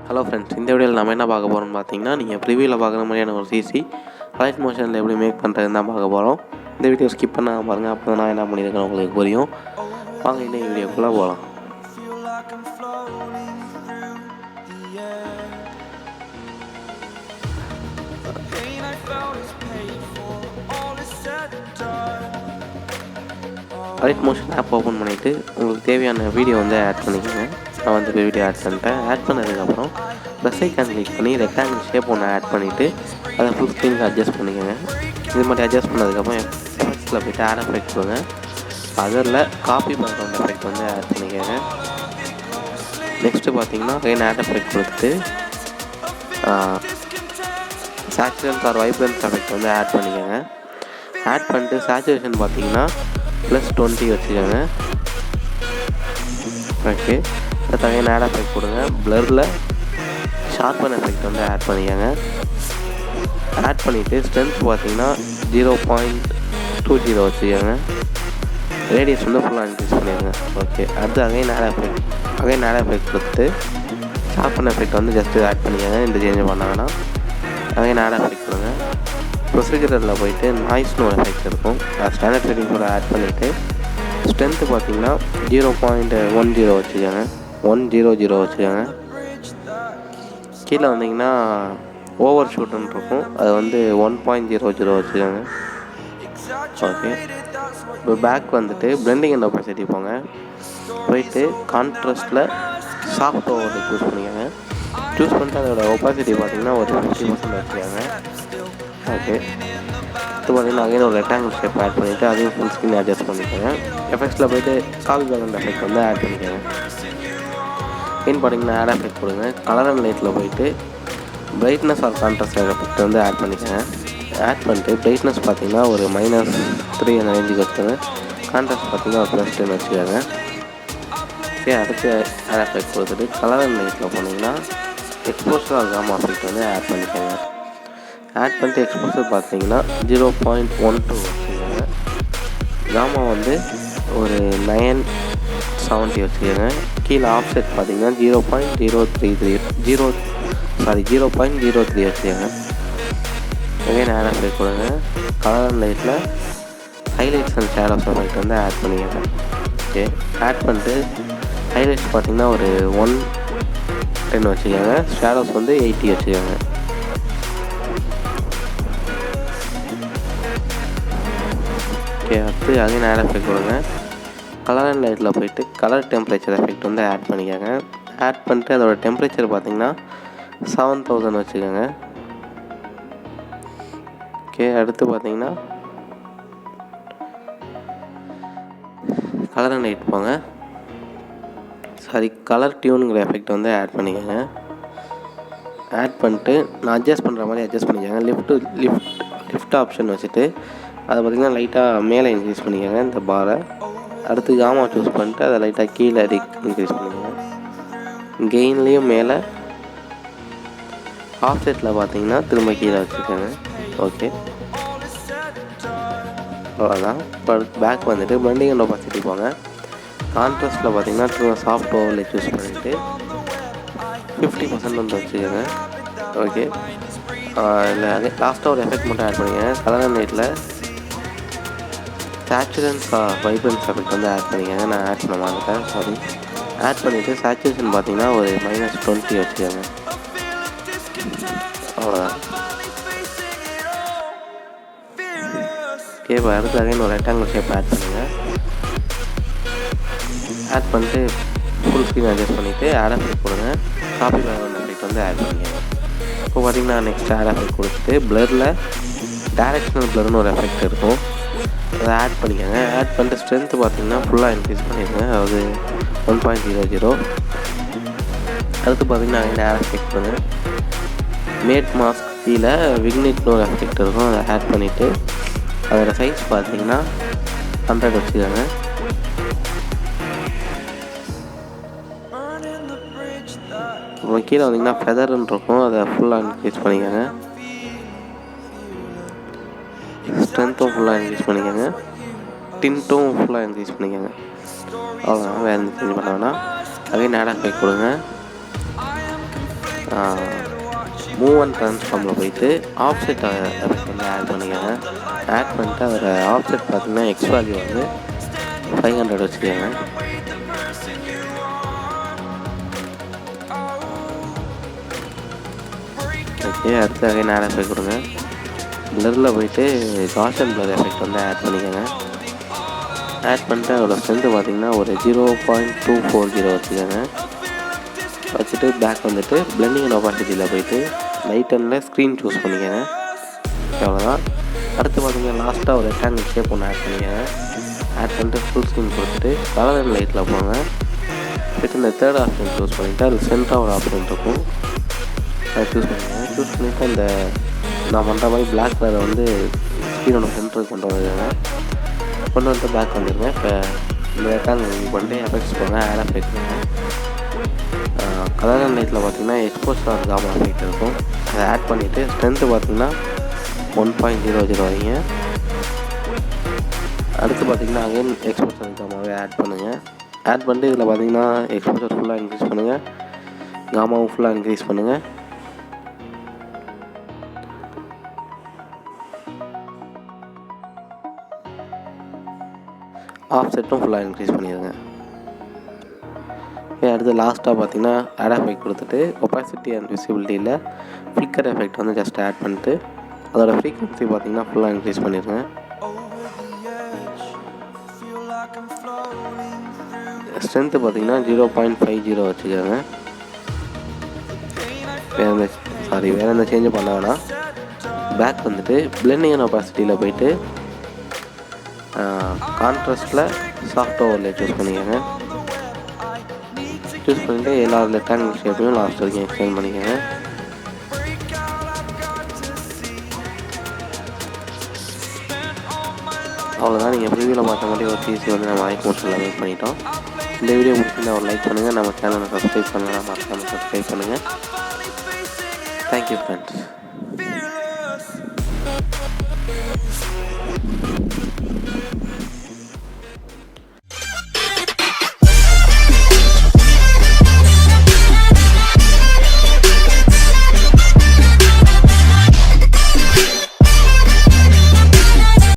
Hello friends, இந்த வீடியோவில் நம்ம என்ன பார்க்க போகிறோம்னு பார்த்தீங்கன்னா, நீங்கள் ப்ரிவியூவில் பார்க்குற மாதிரியான ஒரு சிசி அலைட் மோஷனில் எப்படி மேக் பண்ணுறதுன்னு தான் பார்க்க போகிறோம். இந்த வீடியோ ஸ்கிப் பண்ண பாருங்கள், அப்போ தான் நான் என்ன பண்ணியிருக்கேன் உங்களுக்கு புரியும். வாங்க இன்னும் வீடியோக்குள்ளே போகலாம். அலைட் மோஷன் ஆப் ஓப்பன் பண்ணிவிட்டு உங்களுக்கு தேவையான வீடியோ வந்து ஆட் பண்ணிக்கோங்க. நான் வந்து வீடியோ ஆட் பண்ணிட்டேன். ஆட் பண்ணதுக்கப்புறம் ப்ளஸ் ஐக்கான் கிளிக் பண்ணி ரெக்டாங்கிள் ஷேப் ஒன்று ஆட் பண்ணிவிட்டு அதை ஃபுல் ஸ்க்ரீனுக்கு அட்ஜஸ்ட் பண்ணிக்கோங்க. இது மாதிரி அட்ஜஸ்ட் பண்ணதுக்கப்புறம் எஃபெக்ட்ஸில் போய்ட்டு ஆட் எஃபெக்ட் கொடுங்க. அதில் காப்பி பேக்ரவுண்ட் எஃபெக்ட் வந்து ஆட் பண்ணிக்கோங்க. நெக்ஸ்ட்டு பார்த்தீங்கன்னா ஆட் எஃபெக்ட் கொடுத்துட்டு சேச்சுரன்ஸ் ஆர் வைப்ரன்ஸ் எஃபெக்ட் வந்து ஆட் பண்ணிக்கோங்க. ஆட் பண்ணிட்டு சேச்சுரேஷன் பார்த்தீங்கன்னா +20 வச்சுக்கோங்க. ஓகே, தகையான ஆட் எஃபெக்ட் கொடுங்க. ப்ளரில் ஷார்ப்பன் எஃபெக்ட் வந்து ஆட் பண்ணிக்கோங்க. ஆட் பண்ணிவிட்டு ஸ்ட்ரென்த் பார்த்தீங்கன்னா 0.20 வச்சுக்கோங்க. ரேடியஸ் வந்து ஃபுல்லாக இன்க்ரீஸ் பண்ணிடுங்க. ஓகே, அடுத்து அகைன் ஆட் எஃபெக்ட் கொடுத்துட்டு ஷார்ப்பன் எஃபெக்ட் வந்து ஜஸ்ட்டு ஆட் பண்ணிக்கோங்க. இந்த சேஞ்ச் பண்ண வேணாம். அகைன் ஆட் எஃபெக்ட் கொடுங்க. ப்ரொசீஜரில் போய்ட்டு நாய்ஸ்னு ஒரு எஃபெக்ட் இருக்கும், ஸ்டாண்டர்ட் செட்டிங் கூட ஆட் பண்ணிவிட்டு ஸ்ட்ரென்த்து பார்த்தீங்கன்னா 0.10 வச்சுக்கோங்க. 100 வச்சுக்கோங்க. கீழே வந்தீங்கன்னா ஓவர் ஷூட்டுன்னு இருக்கும், அது வந்து 1.00 வச்சுக்கோங்க. ஓகே, இப்போ பேக் வந்துட்டு பிளெண்டிங் அண்ட் ஒபாசிட்டி போங்க. போயிட்டு கான்ட்ராஸ்ட்டில் சாஃப்ட் ஓவர் சூஸ் பண்ணிக்கோங்க. சூஸ் பண்ணிட்டு அதோட ஒபாசிட்டி பார்த்தீங்கன்னா ஒரு 50% வச்சுக்கோங்க. ஓகே, இது பார்த்தீங்கன்னா அகைன் ஒரு ரெக்டாங்கிள் ஷேப் ஆட் பண்ணிவிட்டு அதையும் ஃபுல் ஸ்க்ரீன் அட்ஜஸ்ட் பண்ணிக்கோங்க. எஃபெக்ட்ஸில் போய்ட்டு காப்பி பேக்ரவுண்ட் எஃபெக்ட் வந்து ஆட் பண்ணிக்கோங்க. ஏன்னு பார்த்தீங்கன்னா ஆட் எஃபெக்ட் கொடுங்க. கலர் அண்ட் லைட்டில் போய்ட்டு பிரைட்னஸ் ஆர் கான்ட்ராஸ்ட் எஃபெக்ட் வந்து ஆட் பண்ணிக்கோங்க. ஆட் பண்ணிட்டு பிரைட்னஸ் பார்த்தீங்கன்னா ஒரு -3 அந்த ரேஞ்சுக்கு வச்சுக்கோங்க. கான்ட்ராஸ்ட் பார்த்தீங்கன்னா ஒரு +10 வச்சுக்கோங்க. ஓகே, அடுத்து ஆட் எஃபெக்ட் கொடுத்துட்டு கலர் அண்ட் லைட்டில் போனீங்கன்னா எக்ஸ்போஷர் ஆர் காமா எஃபெக்ட் வந்து ஆட் பண்ணிக்கோங்க. ஆட் பண்ணிட்டு எக்ஸ்போஷர் பார்த்தீங்கன்னா 0.12 வச்சுக்கோங்க. காமா வந்து ஒரு 970 வச்சுக்கோங்க. கீழே ஆஃப்செட் பார்த்தீங்கன்னா 0.03 வச்சுக்கோங்க. அகைன் ஆட் எஃபெக்ட் கொடுங்க. கலர் அண்ட் லைட்டில் ஹைலைட்ஸ் அண்ட் ஷேடோஸ் எஃபெக்ட் வந்து ஆட் பண்ணிக்கோங்க. ஓகே, ஆட் பண்ணிட்டு ஹைலைட்ஸ் பார்த்தீங்கன்னா ஒரு 110 வச்சுக்கோங்க. ஷேடோஸ் வந்து 80 வச்சுக்கோங்க. ஓகே, அடுத்து அகைன் ஆட் எஃபெக்ட் கொடுங்க. கலர் அண்ட் லைட்டில் போய்ட்டு கலர் டெம்பரேச்சர் எஃபெக்ட் வந்து ஆட் பண்ணிக்கோங்க. ஆட் பண்ணிட்டு அதோட டெம்பரேச்சர் பார்த்தீங்கன்னா 7000 வச்சுக்கோங்க. ஓகே, அடுத்து பார்த்தீங்கன்னா கலர் அண்ட் லைட் போங்க. கலர் டியூனுங்கிற எஃபெக்ட் வந்து ஆட் பண்ணிக்கோங்க. ஆட் பண்ணிட்டு நான் அட்ஜஸ்ட் பண்ணுற மாதிரி அட்ஜஸ்ட் பண்ணிக்கோங்க. லிஃப்ட் ஆப்ஷன் வச்சுட்டு அதை பார்த்திங்கன்னா லைட்டாக மேலே இன்க்ரீஸ் பண்ணிக்கோங்க இந்த பாரை. அடுத்து காமா சூஸ் பண்ணிட்டு அதை லைட்டாக கீழே இன்க்ரீஸ் பண்ணிக்கோங்க. கெயின்லேயும் மேலே ஆஃப்செட்டில் பார்த்தீங்கன்னா திரும்ப கீழே வச்சுக்கோங்க. ஓகே, அவ்வளோதான். இப்போ பேக் வந்துட்டு பிளெண்டிங் அண்ட் ஒபாசிட்டி போங்க. கான்ட்ராஸ்ட்டில் பார்த்தீங்கன்னா திரும்ப சாஃப்ட் ஓவரில் சூஸ் பண்ணிவிட்டு 50% வந்து வச்சுக்கோங்க. ஓகே, இல்லை அதே லாஸ்ட்டாக ஒரு எஃபெக்ட் மட்டும் ஆட் பண்ணிக்கோங்க. கலர் அண்ட் லைட்டில் சேச்சுரன்ஸ் வைப்ரன்ஸ் எஃபெக்ட் வந்து ஆட் பண்ணிக்கோங்க. நான் ஆட் பண்ண மாட்டேன், ஆட் பண்ணிவிட்டு சேச்சுரேஷன் பார்த்தீங்கன்னா ஒரு -20 வச்சுக்கோங்க. அவ்வளோதான். ஓகே, இப்போ அடுத்து அகைன் ஒரு ரெக்டாங்கிள் ஷேப் ஆட் பண்ணுங்கள். ஆட் பண்ணிட்டு ஃபுல் ஸ்க்ரீன் அட்ஜஸ்ட் பண்ணிவிட்டு ஆட் எஃபெக்ட் கொடுங்க. காப்பி பேக்ரவுண்ட் எஃபெக்ட் வந்து ஆட் பண்ணிக்கோங்க. இப்போ பார்த்தீங்கன்னா நெக்ஸ்ட் ஆட் எஃபெக்ட் கொடுத்துட்டு ப்ளரில் டைரக்ஷனல் ப்ளர்னு ஒரு எஃபெக்ட் இருக்கும், அதை ஆட் பண்ணிக்கோங்க. ஆட் பண்ணிட்டு ஸ்ட்ரென்த்து பார்த்தீங்கன்னா ஃபுல்லாக இன்க்ரீஸ் பண்ணிடுங்க, அதாவது 1.00. அடுத்து பார்த்தீங்கன்னா ஆட் எஃபெக்ட் பண்ணுங்க. மேட் மாஸ்க் கீழே விக்னிட்னு ஒரு எஃபெக்ட் இருக்கும், அதை ஆட் பண்ணிவிட்டு அதோட சைஸ் பார்த்தீங்கன்னா 100 வச்சுக்கோங்க. இப்போ கீழே வந்தீங்கன்னா ஃபெதர்ன்னு இருக்கும், அதை ஃபுல்லாக இன்க்ரீஸ் பண்ணிக்கோங்க. ஸ்ட்ரென்த்தும் ஃபுல்லாக இன்க்ரீஸ் பண்ணிக்கோங்க. டின்ட்டும் ஃபுல்லாக இன்க்ரீஸ் பண்ணிக்கோங்க. அவ்வளோதான், வேறு எந்த சேஞ்ச் பண்ண வேணாம். அகைன் ஆட் எஃபெக்ட் கொடுங்க. மூவ் அண்ட் ட்ரான்ஸ்ஃபார்மில் போயிட்டு ஆஃப்செட் எஃபெக்ட் வந்து ஆட் பண்ணிக்கோங்க. ஆட் பண்ணிட்டு அதோட ஆஃப்செட் பார்த்திங்கன்னா எக்ஸ் வேல்யூ வந்து 500 வச்சுக்கோங்க. ஓகே, அடுத்த அகைன் ஆட் எஃபெக்ட் கொடுங்க. பிளரில் போயிட்டு காஷன் பிளர் எஃபெக்ட் வந்து ஆட் பண்ணிக்கோங்க. ஆட் பண்ணிட்டு அதோட ஸ்ட்ரென்த்து பார்த்திங்கன்னா ஒரு 0.240 வச்சுக்கோங்க. வச்சுட்டு பேக் வந்துட்டு பிளெண்டிங் அண்ட் ஒபாசிட்டியில் போயிட்டு லைட் அண்டில் ஸ்க்ரீன் சூஸ் பண்ணிக்கோங்க. அவ்வளோதான். அடுத்து பார்த்திங்கன்னா லாஸ்ட்டாக ஒரு ரெக்டாங்கிள் ஷேப் ஒன்று ஆட் பண்ணிக்கோங்க. ஆட் பண்ணிட்டு ஃபுல் ஸ்க்ரீன் கொடுத்துட்டு கலர் அண்ட் லைட்டில் போங்க. போய்ட்டு இந்த தேர்ட் ஆப்ஷன் சூஸ் பண்ணிவிட்டு அது சென்டராக ஒரு ஆப்ஷன் இருக்கும், அதை சூஸ் பண்ணிக்கோங்க. சூஸ் பண்ணிவிட்டு அந்த நான் பண்ணுற மாதிரி பிளாக் கலரை வந்து ஸ்க்ரீனோட சென்டருக்கு கொண்டு வந்துடுங்க. கொண்டு வந்து பேக் வந்துடுங்க. இப்போ இந்த ரெக்டாங்கிள் யூஸ் பண்ணிட்டு எஃபெக்ட்ஸ் போங்க. ஆட் எஃபெக்ட் பண்ணுங்க. கலர் அண்ட் லைட்டில் பார்த்திங்கன்னா எக்ஸ்போசர் காமா எஃபெக்ட் இருக்கும், அதை ஆட் பண்ணிவிட்டு ஸ்ட்ரென்த்து பார்த்திங்கன்னா 1.00 வைங்க. அடுத்து பார்த்திங்கன்னா அகைன் எக்ஸ்போசர் காமாவே ஆட் பண்ணுங்கள். ஆட் பண்ணிட்டு இதில் பார்த்திங்கன்னா எக்ஸ்போசர் ஃபுல்லாக இன்க்ரீஸ் பண்ணுங்கள், காமாவும் ஃபுல்லாக இன்க்ரீஸ் பண்ணுங்கள். ஆஃப்செட்டும் ஃபுல்லாக இன்க்ரீஸ் பண்ணிடுங்க. அடுத்து லாஸ்ட்டாக பார்த்திங்கன்னா ஆட் எஃபெக்ட் கொடுத்துட்டு ஒபாசிட்டி அண்ட் விசிபிலிட்டியில் ஃப்ளிக்கர் எஃபெக்ட் வந்து ஜஸ்ட் ஆட் பண்ணிட்டு அதோட ஃப்ரீக்வன்சி பார்த்திங்கன்னா ஃபுல்லாக இன்க்ரீஸ் பண்ணிடுங்க. ஸ்ட்ரென்த்து பார்த்திங்கன்னா 0.50 வச்சுக்கோங்க. வேறு எந்த சேஞ்சும் பண்ண வேணாம். பேக் வந்துட்டு பிளெண்டிங் அண்ட் ஒபாசிட்டியில் போயிட்டு கான்ட்ராஸ்டில் சாஃப்ட் ஓவர்லே சூஸ் பண்ணிக்கோங்க. சூஸ் பண்ணிவிட்டு எல்லா ரெக்டாங்கிள் ஷேப்பையும் லாஸ்ட் வரைக்கும் எக்ஸ்டெண்ட் பண்ணிக்கோங்க. அவ்வளோதான். நீங்கள் ப்ரீவியூவில் பார்த்த மாதிரி ஒரு பிசி வந்து நம்ம அலைட் மோஷனில் மேக் பண்ணிட்டோம். இந்த வீடியோ பிடிச்சிருந்தா ஒரு லைக் பண்ணுங்கள். நம்ம சேனலை சப்ஸ்கிரைப் பண்ணலாம், மறக்காமல் சப்ஸ்கிரைப் பண்ணுங்கள். Thank you friends.